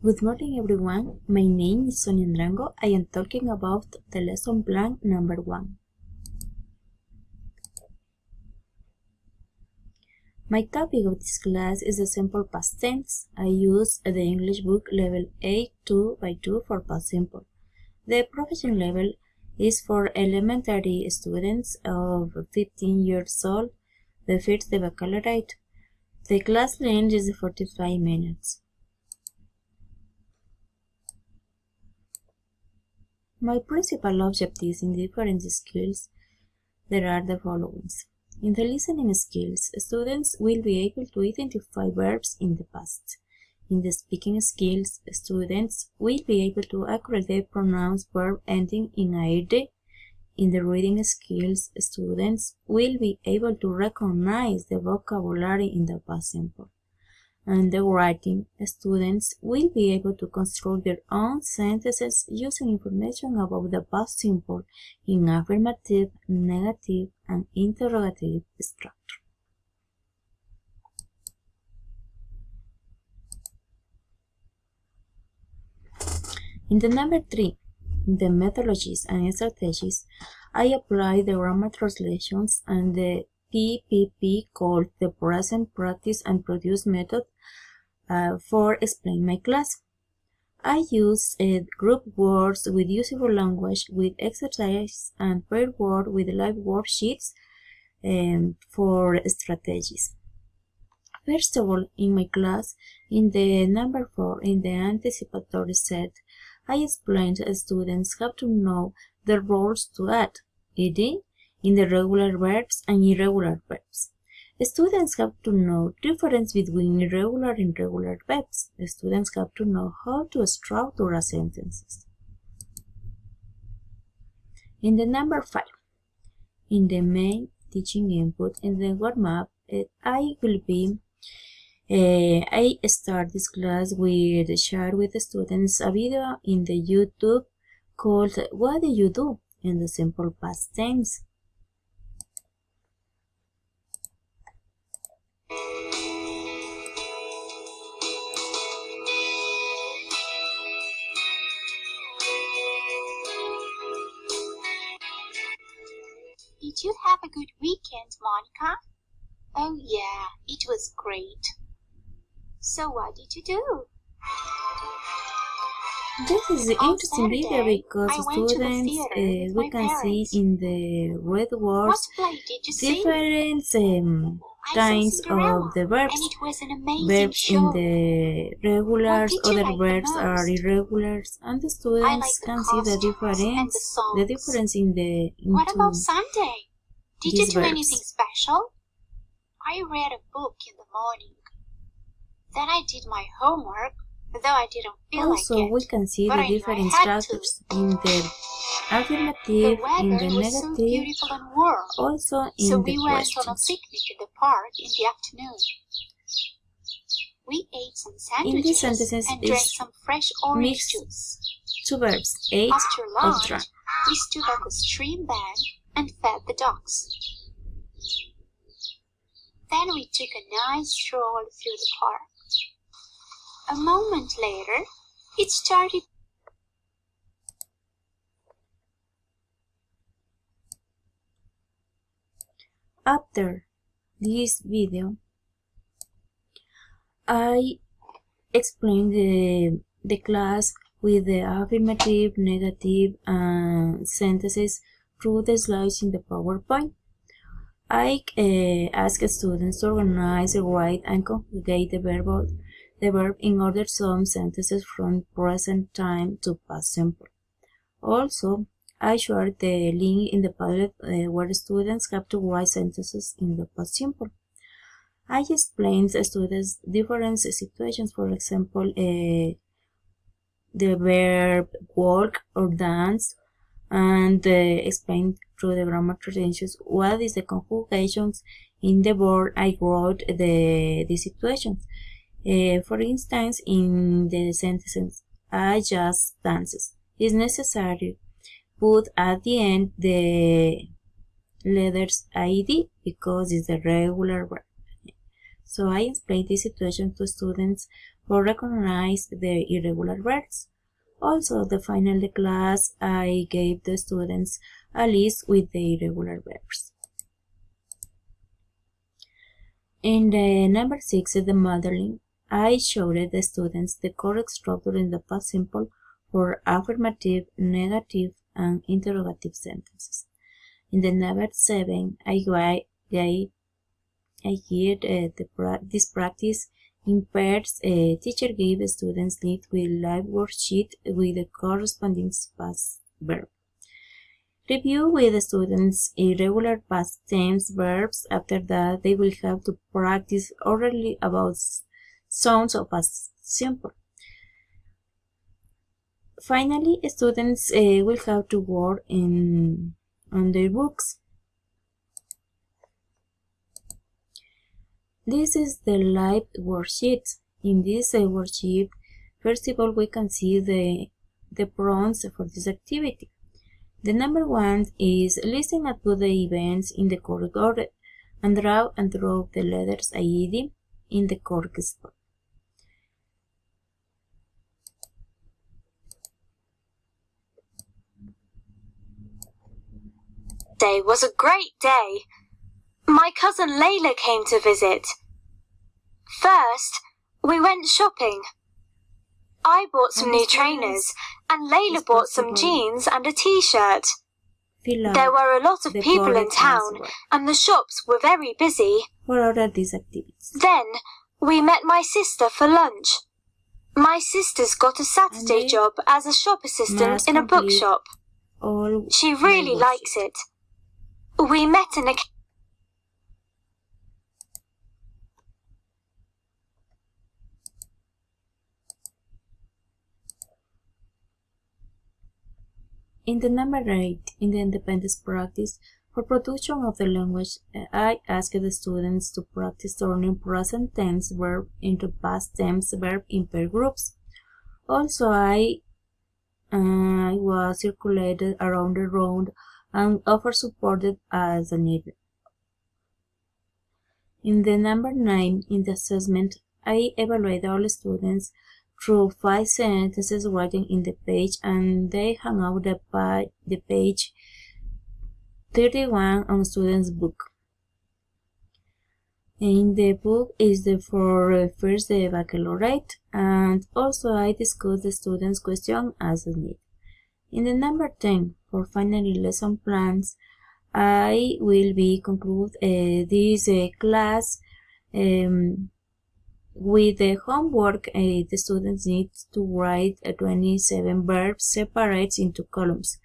Good morning everyone, my name is Sonia Andrango. I am talking about the lesson plan number 1. My topic of this class is the simple past tense. I use the English book level A2 by 2 for past simple. The professional level is for elementary students of 15 years old, the first baccalaureate. The class length is 45 minutes. My principal objectives in different skills, there are the following. In the listening skills, students will be able to identify verbs in the past. In the speaking skills, students will be able to accurately pronounce verb ending in -ed. In the reading skills, students will be able to recognize the vocabulary in the past simple. And the writing, students will be able to construct their own sentences using information about the past simple in affirmative, negative, and interrogative structure. In the number 3, the methodologies and strategies, I apply the grammar translations and the PPP called the present practice and produce method for explain my class. I use group words with usable language with exercise and pair word with live worksheets for strategies. First of all, in my class, in the number 4, in the anticipatory set, I explained students have to know the roles to add, ed, in the regular verbs and irregular verbs. Students have to know difference between irregular and regular verbs. Students have to know how to structure sentences. In the number 5, in the main teaching input in the warm-up, I start this class with share with the students a video in the YouTube called "What do you do?" in the simple past tense. Did you have a good weekend, Monica? Oh yeah, it was great. So what did you do? This is an interesting video because students, we can see in the red words different kinds of the verbs. Verbs in the regulars, other verbs are irregulars, and the students can see the difference in the What about Sunday? Did you do verbs. anything special? I read a book in the morning. Then I did my homework, though I didn't feel Also, like it. we can see but the I knew I different had structures in the The affirmative, in the weather was so negative, beautiful and warm, also in so the we went on a questions. picnic in the park in the afternoon. We ate some In these sandwiches sentences and drank is some fresh orange mixed juice. two verbs, ate After or lunch, drank. we stood on the stream bank and fed the ducks. Then we took a nice stroll through the park. A moment later, it started. After this video, I explained the class with the affirmative, negative, and sentences through the slides in the PowerPoint. I ask students to organize, write, and conjugate the verb in order some sentences from present time to past simple. Also, I shared the link in the Padlet where students have to write sentences in the past simple. I explained to students different situations, for example, the verb walk or dance, and explained through the grammar traditions what is the conjugations in the word I wrote the situations. For instance, in the sentences I just dances, it's necessary put at the end the letters id because it's the regular verb. So I explained this situation to students who recognize the irregular verbs. Also, the final class, I gave the students a list with the irregular verbs. In the number 6, the modeling, I showed the students the correct structure in the past simple for affirmative, negative, and interrogative sentences. In the number 7, I geared this practice in pairs. A teacher gave students list with live worksheet with the corresponding past verb. Review with the students irregular past tense verbs. After that, they will have to practice orally about sounds of past simple. Finally, students will have to work on their books. This is the live worksheet. In this worksheet, first of all, we can see the prompts for this activity. The number 1 is listen and put the events in the correct order and draw the letters IED in the correct spot. Day was a great day. My cousin Layla came to visit. First, we went shopping. I bought some new trainers, and Layla bought some jeans and a t-shirt. There were a lot of people in town, and the shops were very busy. What are these activities? Then, we met my sister for lunch. My sister's got a Saturday job as a shop assistant in a bookshop. She really likes it. We met in a... In the number 8, in the independence practice, for production of the language, I asked the students to practice turning present tense verb into past tense verb in pair groups. Also, I was circulated around the room and offered support as needed. In the number 9, in the assessment, I evaluated all students through 5 sentences written in the page, and they hung out the page 31 on students' book. In the book is for first the baccalaureate, and also I discussed the students' question as needed. In the number 10, for finally lesson plans, I will be conclude this class with the homework. The students need to write 27 verbs separated into columns.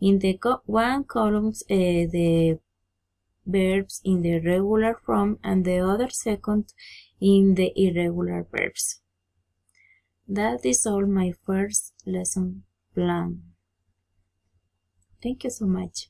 In the one column, the verbs in the regular form, and the other second in the irregular verbs. That is all my first lesson plan. Thank you so much.